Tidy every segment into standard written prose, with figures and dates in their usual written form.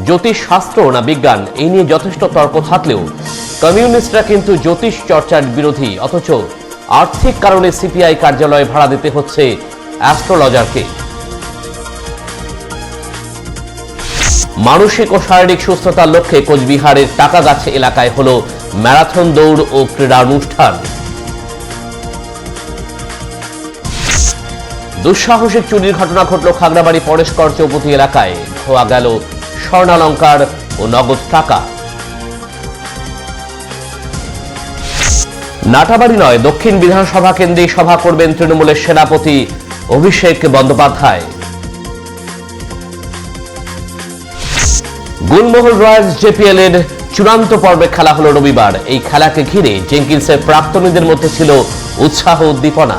জ্যোতিষ শাস্ত্র না বিজ্ঞান, এই নিয়ে যথেষ্ট তর্ক থাকলেও কমিউনিস্টরা কিন্তু জ্যোতিষ চর্চার বিরোধী, অথচ আর্থিক কারণে সিপিআই কার্যালয়ে ভাড়া দিতে হচ্ছে অ্যাস্ট্রোলজারকে। মানসিক ও শারীরিক সুস্থতার লক্ষ্যে কোচবিহারের টাকাগাছি এলাকায় হলো ম্যারাথন দৌড় ও ক্রীড়া অনুষ্ঠান। দুঃসাহসিক চুরির ঘটনা ঘটল খাগড়াবাড়ি পরেশকর চৌপতি এলাকায়। খোয়া গেল স্বর্ণালঙ্কার ও নগদ টাকা। নাটাবাড়ি নয়, দক্ষিণ বিধানসভা কেন্দ্রে সভা করবেন তৃণমূলের সেনাপতি অভিষেক বন্দ্যোপাধ্যায়। গুলমোহর রয়্যালস জেপিএল এর চূড়ান্ত পর্বে খেলা হলো রবিবার। এই খেলাকে ঘিরে জেঙ্কিন্সের প্রাক্তনীদের মধ্যে ছিল উৎসাহ উদ্দীপনা।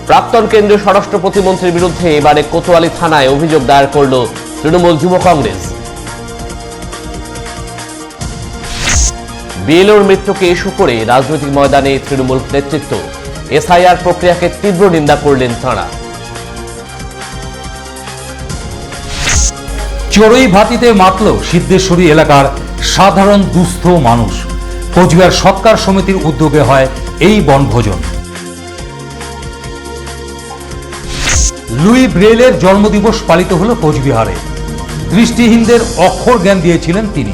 প্রাক্তন কেন্দ্রীয় স্বরাষ্ট্র প্রতিমন্ত্রীর বিরুদ্ধে এবারে কোতোয়ালি থানায় অভিযোগ দায়ের করল তৃণমূল যুব কংগ্রেস। বিএলওর মৃত্যুকে ইস্যু করে রাজনৈতিক ময়দানে তৃণমূল নেতৃত্ব। এসআইআর প্রক্রিয়াকে তীব্র নিন্দা করলেন তাঁরা। চড়ুই ভাতিতে মাতল সিদ্ধেশ্বরী এলাকার সাধারণ দুস্থ মানুষ। কোচবিহার সৎকার সমিতির উদ্যোগে হয় এই বনভোজন। লুই ব্রেলের জন্মদিবস পালিত হলো কোচবিহারে। দৃষ্টিহীনদের অক্ষর জ্ঞান দিয়েছিলেন তিনি।